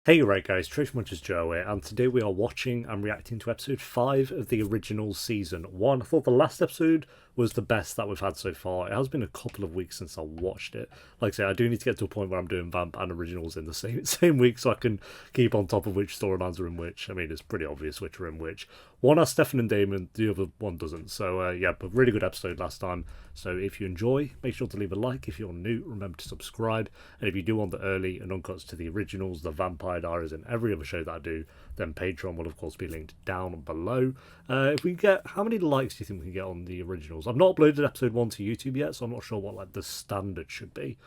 Hey right guys, Trish Munch's Joe here, and today we are watching and reacting to episode 5 of the original season 1. I thought the last episode was the best that we've had so far. It has been a couple of weeks since I watched it. Like I say, I do need to get to a point where I'm doing Vamp and originals in the same week so I can keep on top of which storylines are in which. I mean, it's pretty obvious which are in which. One has Stefan and Damon, the other one doesn't. So yeah, but really good episode last time. So if you enjoy, make sure to leave a like. If you're new, remember to subscribe. And if you do want the early and uncuts to the originals, the Vampire Diaries, and every other show that I do, then Patreon will of course be linked down below. If we get, how many likes do you think we can get on the originals? I've not uploaded episode 1 to YouTube yet, so I'm not sure what like the standard should be.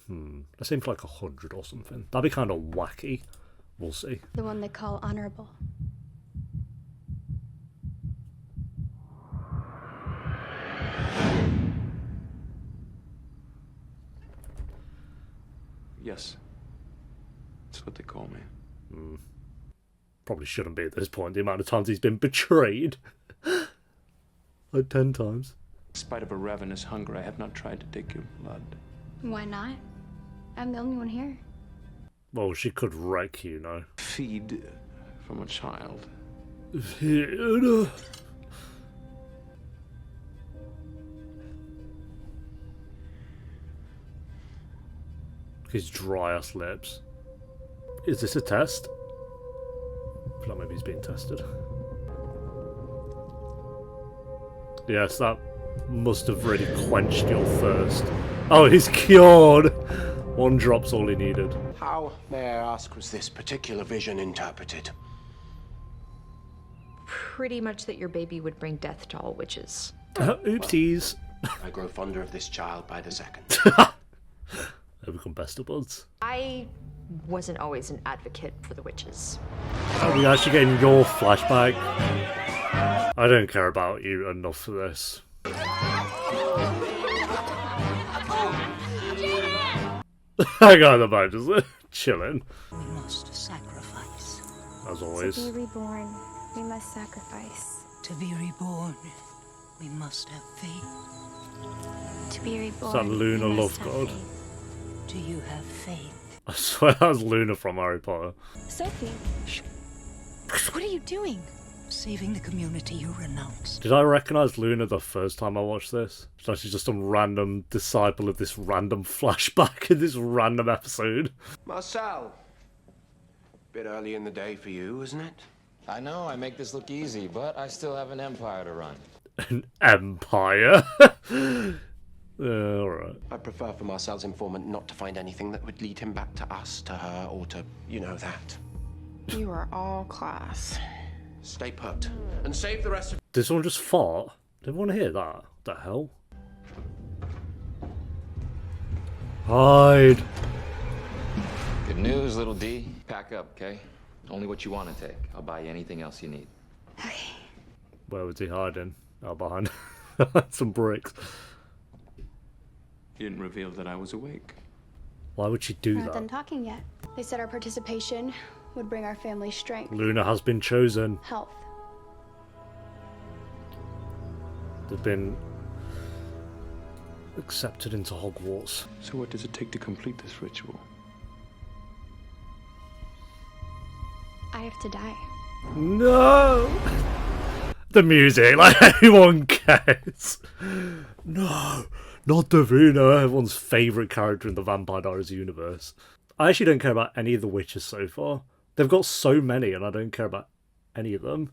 Let's aim for like 100 or something. That'd be kind of wacky. We'll see. The one they call honorable. Yes. That's what they call me. Probably shouldn't be at this point, the amount of times he's been betrayed. Like 10 times. In spite of a ravenous hunger, I have not tried to take your blood. Why not? I'm the only one here. Well, she could wreck you, know. Feed from a child. His dry ass lips. Is this a test? I feel like maybe he's being tested. Yes, that must have really quenched your thirst. Oh, he's cured! One drop's all he needed. How, may I ask, was this particular vision interpreted? Pretty much that your baby would bring death to all witches. Oopsies. I grow fonder of this child by the second. They become best of buds. I wasn't always an advocate for the witches. Are we actually getting your flashback? I don't care about you enough for this. I got the back just chilling. We must sacrifice. As always. To be reborn, we must sacrifice. To be reborn, we must have faith. To be reborn, Is that Luna we Love must have God? faith. Do you have faith? I swear that's Luna from Harry Potter. Sophie, what are you doing? Saving the community you renounced. Did I recognise Luna the first time I watched this? She's just some random disciple of this random flashback in this random episode. Marcel. Bit early in the day for you, isn't it? I know, I make this look easy, but I still have an empire to run. An empire? Alright. I prefer for Marcel's informant not to find anything that would lead him back to us, to her, or to, you know, that. You are all class. Stay put. And save the rest of... Did someone just fart? Did anyone hear that? What the hell? Hide! Good news, little D. Pack up, okay? Only what you want to take. I'll buy you anything else you need. Okay. Where was he hiding? Out behind some bricks. You didn't reveal that I was awake. Why would she do We're not done that? talking yet. They said our participation would bring our family strength, Luna has been chosen. health. They've been accepted into Hogwarts. So what does it take to complete this ritual? I have to die. No! The music, like everyone cares. No, not Davina, everyone's favourite character in the Vampire Diaries universe. I actually don't care about any of the witches so far. They've got so many and I don't care about any of them.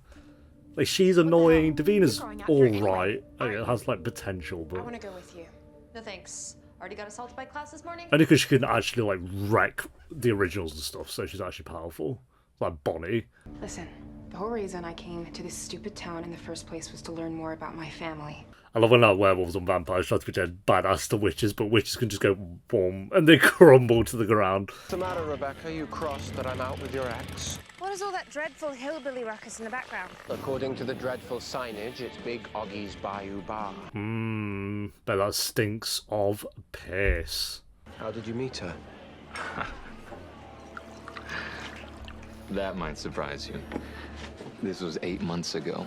Like, she's annoying, Davina's alright. It has like potential, I but want to go with you. No thanks. Already got assaulted by Klaus this morning? only because she can actually like wreck the originals and stuff, so she's actually powerful. Like Bonnie. Listen, the whole reason I came to this stupid town in the first place was to learn more about my family. I love when like werewolves and vampires try to pretend badass to witches, but witches can just go boom and they crumble to the ground. What's the matter, Rebecca? You crossed that I'm out with your ex? What is all that dreadful hillbilly ruckus in the background? According to the dreadful signage, it's Big Oggie's Bayou Bar. Bet that stinks of piss. How did you meet her? That might surprise you. This was 8 months ago.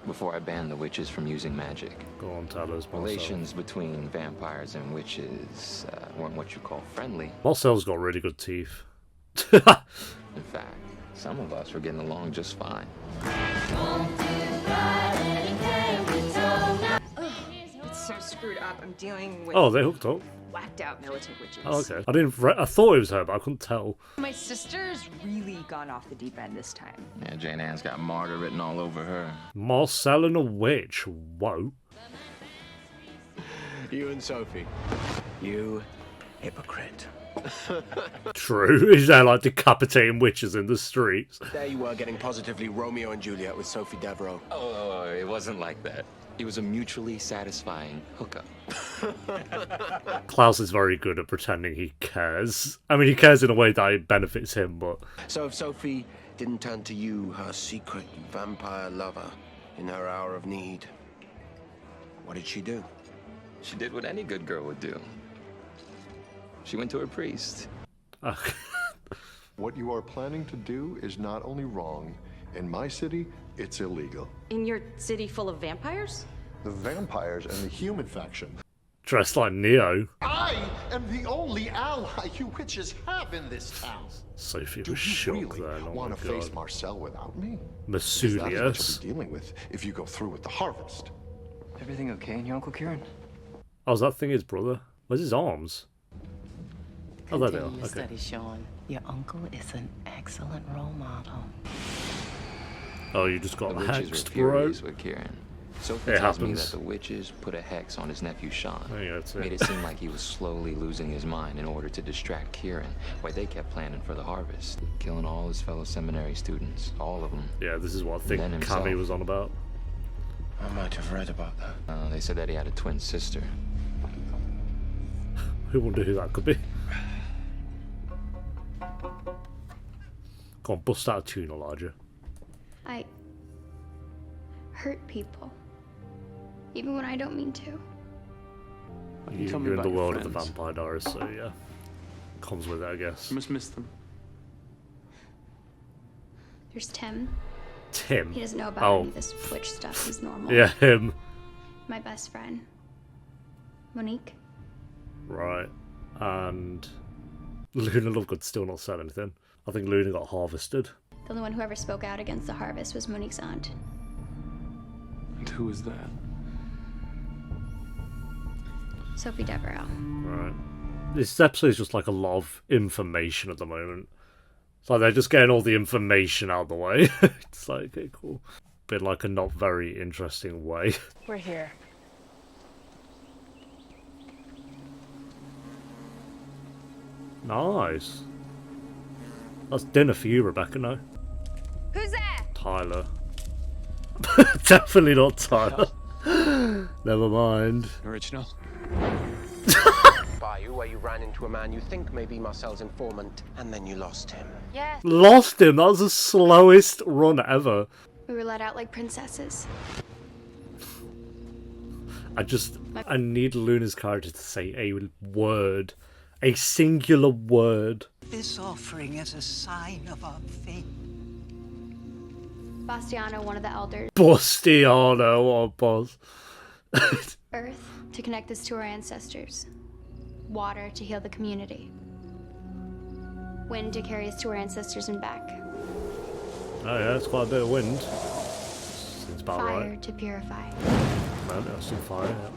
before I banned the witches from using magic. Go on, tell us, Marcel. Relations between vampires and witches weren't what you call friendly. Marcel's got really good teeth. In fact, some of us were getting along just fine. It's so screwed up. I'm dealing with Oh, they hooked up. whacked out militant witches. Oh, okay. I thought it was her, but I couldn't tell. My sister's really gone off the deep end this time. Yeah, Jane Ann's got martyr written all over her. Marcel and a witch. Whoa. You and Sophie. You hypocrite. True. Is there like decapitating witches in the streets? There you were getting positively Romeo and Juliet with Sophie Devereaux. Oh, it wasn't like that. It was a mutually satisfying hookup. Klaus is very good at pretending he cares. I mean, he cares in a way that it benefits him, but... So if Sophie didn't turn to you, her secret vampire lover, in her hour of need, what did she do? She did what any good girl would do. She went to her priest. What you are planning to do is not only wrong. In my city, it's illegal. In your city full of vampires? The vampires and the human faction. Dressed like Neo. I am the only ally you witches have in this town. Sophie Do was you shocked really then. Oh want my to face god. Marcel without me? Masulius. That's what you'll be dealing with if you go through with the harvest. Everything okay in your Uncle Kieran? Oh, is that thing his brother? Where's his arms? Oh, there they are. Continue your Okay. study, Sean. Your uncle is an excellent role model. Oh, you just got The witches hexed, were bro. furious with Kieran. Sophie It tells me happens. that the witches put a hex on his nephew Sean. There you go, that's Made it. it seem like he was slowly losing his mind in order to distract Kieran, while they kept planning for the harvest, killing all his fellow seminary students, all of them. Yeah, this is what I Then think himself. Cammy was on about. I might have read about that. They said that he had a twin sister. Who wonder who that could be? Go on, bust out a tune, Elijah. I hurt people. Even when I don't mean to. You're in the world of the Vampire Diaries, so yeah. Comes with it, I guess. You must miss them. There's Tim. Tim? He doesn't know about Oh. any of this witch stuff. He's normal. Yeah, him. My best friend. Monique. Right. And Luna Lovegood's still not said anything. I think Luna got harvested. The only one who ever spoke out against the harvest was Monique's aunt. And who is that? Sophie Devereaux. Right. This episode is just like a lot of information at the moment. It's like they're just getting all the information out of the way. It's like, okay, cool. Been like a not very interesting way. We're here. Nice. That's dinner for you, Rebecca, no? Who's there? Tyler. Definitely not Tyler. Never mind. Original. Bayou, where you ran into a man you think may be Marcel's informant, and then you lost him. Yes. Lost him. That was the slowest run ever. We were let out like princesses. I need Luna's character to say a word. A singular word. This offering is a sign of our faith. Bastiano, one of the elders. Bastiano, what a boss. Earth, to connect us to our ancestors. Water, to heal the community. Wind, to carry us to our ancestors and back. Oh yeah, it's quite a bit of wind. Seems about Fire, right. to purify. Man, that's some fire, yeah.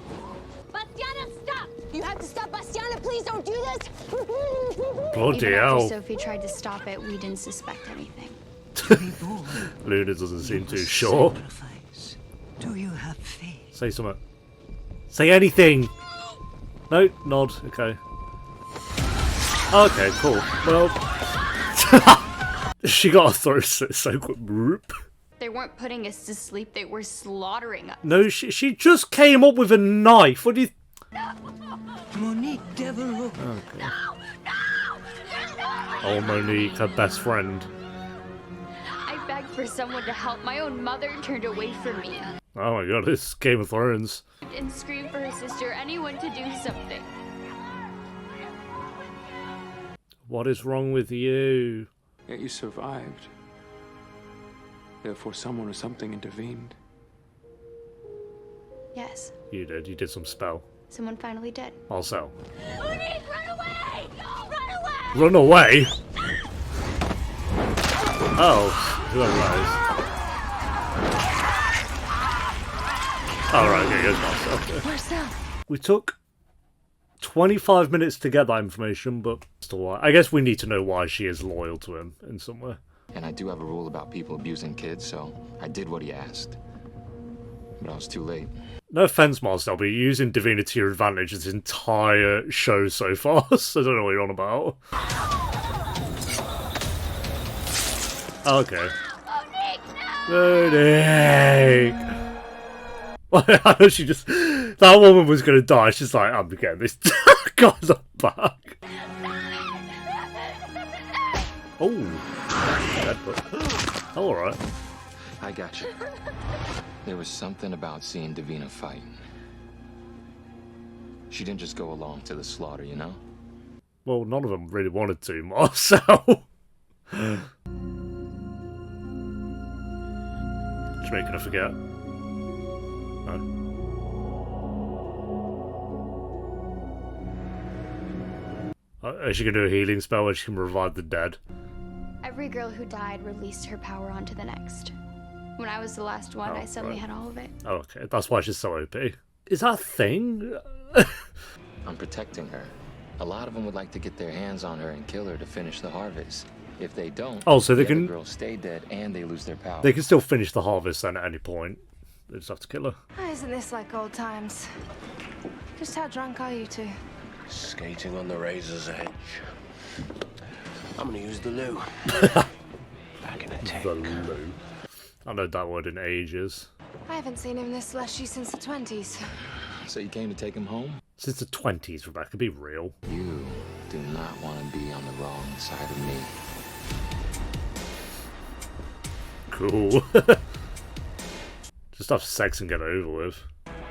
Bastiana, stop! You have to stop, Bastiana! Please don't do this! Bloody Even hell. after Sophie tried to stop it, we didn't suspect anything. Luna doesn't seem too sure. Sacrifice. Do you have faith? Say something. Say anything! No, nod, okay. Okay, cool. Well, she got her throat slit so quick. Broop. They weren't putting us to sleep, they were slaughtering us. No, she just came up with a knife. What do you... Monique Devereaux. Okay. Oh, Monique, her best friend. I begged for someone to help. My own mother turned away from me. Oh my god, it's Game of Thrones. And screamed for her sister, anyone to do something. What is wrong with you? Yet you survived. Therefore, someone or something intervened. Yes, You did some spell. someone finally did. Also. Monique, run away! Run away! Run away? Oh, whoever that is. Oh, right, okay, here's Marcel. Marcel. We took 25 minutes to get that information, but still, I guess we need to know why she is loyal to him in some way. And I do have a rule about people abusing kids, so I did what he asked. But I was too late. No offense, Marcel, but you're using Davina to your advantage this entire show so far, so I don't know what you're on about. Okay. Monique! I know she just... That woman was going to die. She's like, I'm getting this guy's back. Oh. Alright. I got you. There was something about seeing Davina fight. She didn't just go along to the slaughter, you know? Well, none of them really wanted to, Marcel. Just making her forget. No. Is she going to do a healing spell where she can revive the dead? Every girl who died released her power onto the next. When I was the last one, I suddenly had all of it. Oh, okay, that's why she's so OP. Is that a thing? I'm protecting her. A lot of them would like to get their hands on her and kill her to finish the harvest. If they don't, oh, so they the can. Girls stay dead and they lose their power. They can still finish the harvest then at any point. They just have to kill her. Isn't this like old times? Just how drunk are you two? Skating on the razor's edge. I'm gonna use the loo. Back in a tank. The loo. I know that word in ages. I haven't seen him this lushy since the 20s. So you came to take him home? Since the 20s, Rebecca, be real. You do not want to be on the wrong side of me. Cool. Just have sex and get it over with.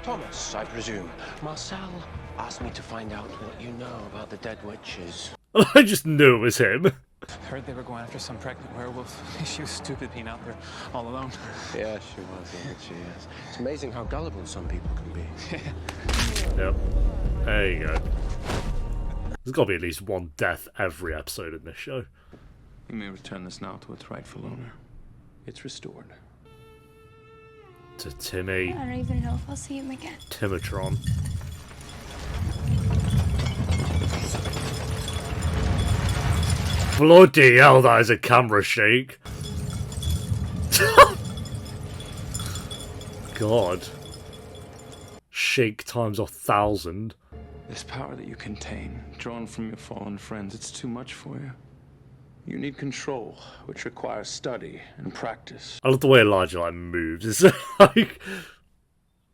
Thomas, I presume. Marcel asked me to find out what you know about the dead witches. I just knew it was him. Heard they were going after some pregnant werewolf. She was stupid being out there all alone. Yeah, she was, wasn't she? Yes. It's amazing how gullible some people can be. Yep. There you go. There's got to be at least one death every episode in this show. You may return this now to its rightful owner. It's restored. To Timmy. I don't even know if I'll see him again. Timatron. Bloody hell, that is a camera shake. God. Shake times 1,000. This power that you contain, drawn from your fallen friends, it's too much for you. You need control, which requires study and practice. I love the way Elijah like moves. It's like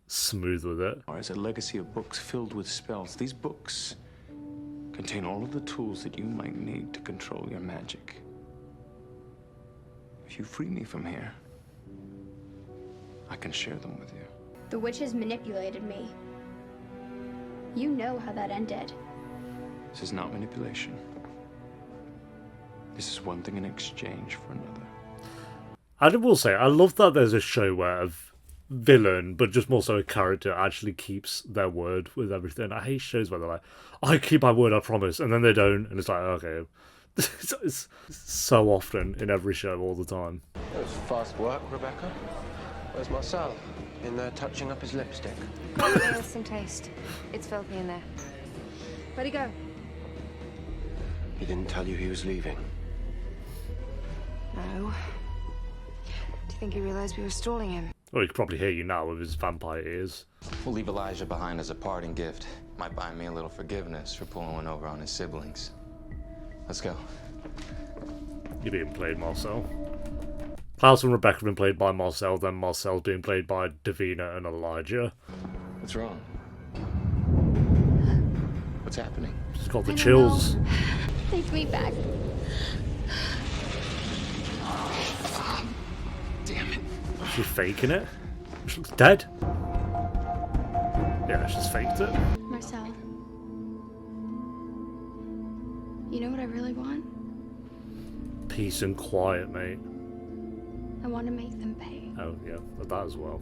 smooth with it. As a legacy of books filled with spells, these books contain all of the tools that you might need to control your magic. If you free me from here, I can share them with you. The witches manipulated me. You know how that ended. This is not manipulation. This is one thing in exchange for another. I will say, I love that there's a show where a villain, but just more so a character, actually keeps their word with everything. I hate shows where they're like, I keep my word, I promise, and then they don't, and it's like, okay. It's so often in every show all the time. That was fast work, Rebecca. Where's Marcel? In there touching up his lipstick. With some taste. It's filthy in there. Where'd he go? He didn't tell you he was leaving. No. Do you think he realized we were stalling him? Well, he could probably hear you now with his vampire ears. We'll leave Elijah behind as a parting gift. Might buy me a little forgiveness for pulling one over on his siblings. Let's go. You're being played, Marcel. Klaus and Rebecca have been played by Marcel, then Marcel's being played by Davina and Elijah. What's wrong? What's happening? She's got the chills. Take me back. Damn it. She's faking it. She looks dead. Yeah, she's faked it. Marcel. You know what I really want? Peace and quiet, mate. I want to make them pay. Oh, yeah, that as well.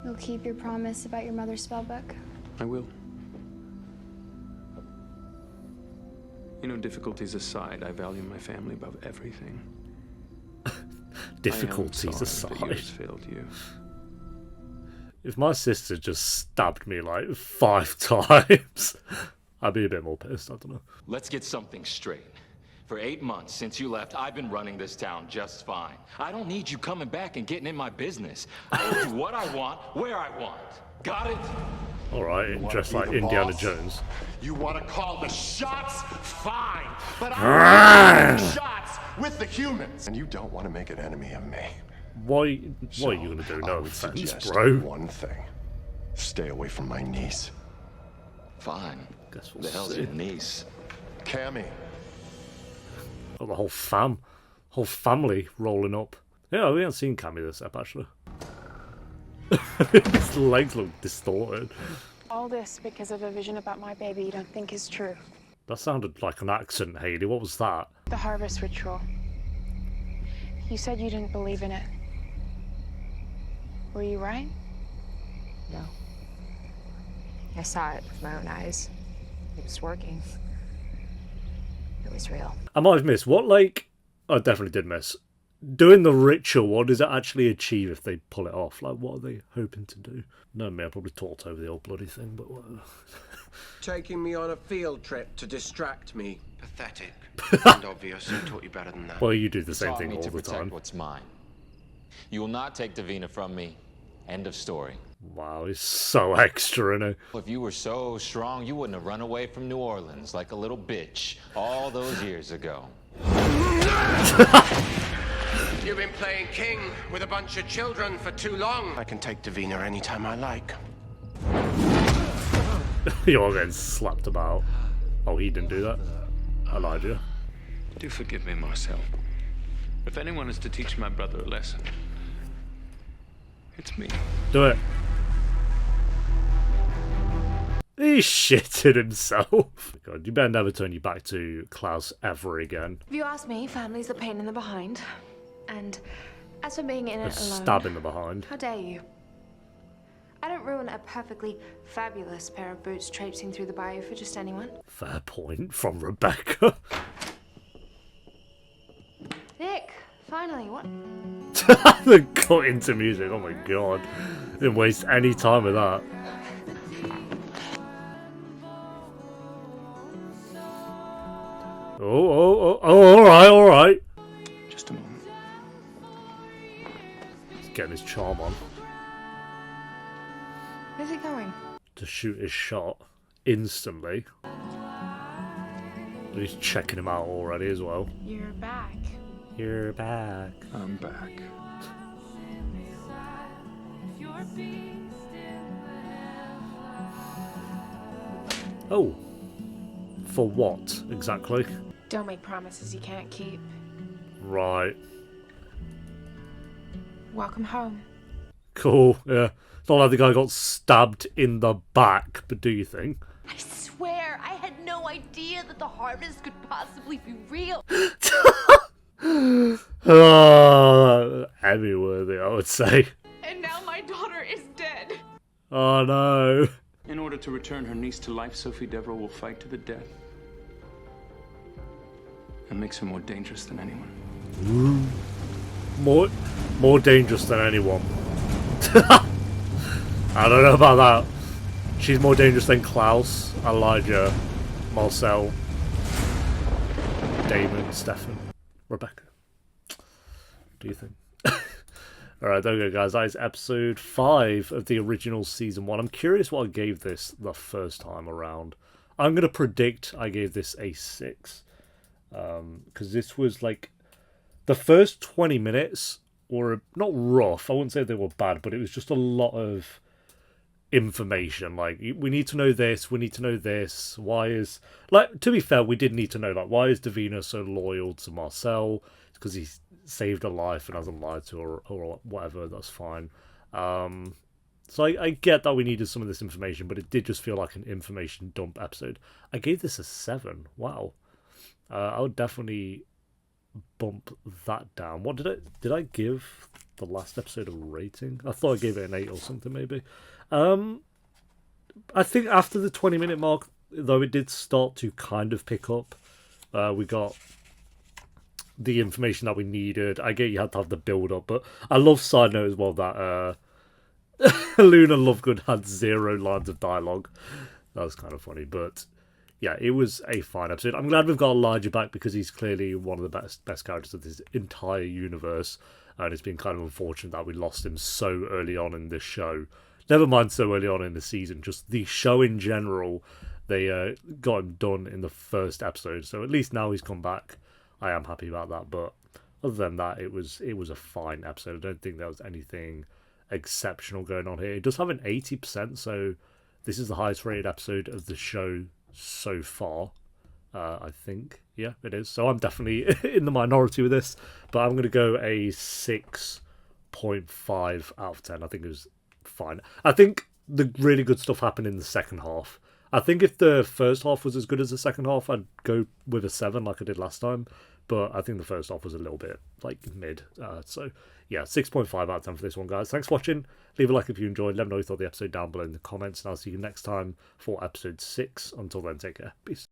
You'll keep your promise about your mother's spellbook? I will. You know, difficulties aside, I value my family above everything. difficulties I am sorry that aside. yours failed you. If my sister just stabbed me like 5 times, I'd be a bit more pissed, I don't know. Let's get something straight. For 8 months since you left, I've been running this town just fine. I don't need you coming back and getting in my business. I'll do what I want, where I want. Got it? Alright, dressed like Indiana Jones. You want to call the shots? Fine. But I'm calling the shots with the humans. And you don't want to make an enemy of me. What are you going to do? No offense, bro. One thing. Stay away from my niece. Fine. Guess The hell's your niece? Cammy. Oh, the whole family rolling up. Yeah, we haven't seen Cammy this ep, actually. His legs look distorted. All this because of a vision about my baby you don't think is true. That sounded like an accent, Hayley. What was that? The harvest ritual. You said you didn't believe in it. Were you right? No. I saw it with my own eyes. It was working. It was real. I might have missed. What, like... I definitely did miss. Doing the ritual, what does it actually achieve if they pull it off? Like, what are they hoping to do? No, me, I probably talked over the old bloody thing, but whatever. Taking me on a field trip to distract me. Pathetic. And obvious. Who taught you better than that? Well, you do the same Taught thing me all to the protect time. what's mine. You will not take Davina from me. End of story. Wow, he's so extra, isn't he? If you were so strong, you wouldn't have run away from New Orleans like a little bitch all those years ago. You've been playing king with a bunch of children for too long. I can take Davina anytime I like. You're getting slapped about. Oh, he didn't do that? Elijah. Do forgive me, Marcel. If anyone is to teach my brother a lesson, it's me. Do it. He shitted himself. God, you better never turn your back to Klaus ever again. If you ask me, family's a pain in the behind. And as for being in A it alone, stab in the behind. how dare you? I don't ruin a perfectly fabulous pair of boots traipsing through the bayou for just anyone. Fair point from Rebecca. Nick, finally, what? The cut into music, oh my god. Didn't waste any time with that. Oh, alright. Just a moment. He's getting his charm on. Where's it going? To shoot his shot instantly. He's checking him out already as well. You're back. You're back. I'm back. Oh. For what, exactly? Don't make promises you can't keep. Right. Welcome home. Cool, yeah. It's not like the guy got stabbed in the back, but do you think? I swear, I had no idea that the harvest could possibly be real. Emmy worthy, I would say. And now my daughter is dead. Oh no. In order to return her niece to life, Sophie Devereux will fight to the death. That makes her more dangerous than anyone. More dangerous than anyone. I don't know about that. She's more dangerous than Klaus, Elijah, Marcel, Damon, Stefan, Rebecca. Do you think? Alright, there we go, guys. That is episode 5 of the original season 1. I'm curious what I gave this the first time around. I'm going to predict I gave this a 6. Because this was like... The first 20 minutes were not rough. I wouldn't say they were bad, but it was just a lot of information. Like, we need to know this, we need to know this. Why is... Like, to be fair, we did need to know, like, why is Davina so loyal to Marcel? It's because he's saved her life and hasn't lied to her or whatever. That's fine. So I get that we needed some of this information, but it did just feel like an information dump episode. I gave this a 7. Wow. I would definitely bump that down. What did I give the last episode a rating? I thought I gave it an 8 or something maybe. I think after the 20-minute mark, though, it did start to kind of pick up. We got the information that we needed. I get you had to have the build up, but I love, side note as well, that Luna Lovegood had 0 lines of dialogue. That was kind of funny, but yeah, it was a fine episode. I'm glad we've got Elijah back because he's clearly one of the best characters of this entire universe, and it's been kind of unfortunate that we lost him so early on in this show. Never mind so early on in the season, just the show in general. They got him done in the first episode, so at least now he's come back. I am happy about that, but other than that, it was a fine episode. I don't think there was anything exceptional going on here. It does have an 80%, so this is the highest rated episode of the show so far. I think, yeah, it is. So I'm definitely in the minority with this, but I'm going to go a 6.5 out of 10. I think it was fine. I think the really good stuff happened in the second half. I think if the first half was as good as the second half, I'd go with a 7 like I did last time. But I think the first half was a little bit like mid. So yeah, 6.5 out of 10 for this one, guys. Thanks for watching. Leave a like if you enjoyed. Let me know what you thought of the episode down below in the comments. And I'll see you next time for episode 6. Until then, take care. Peace.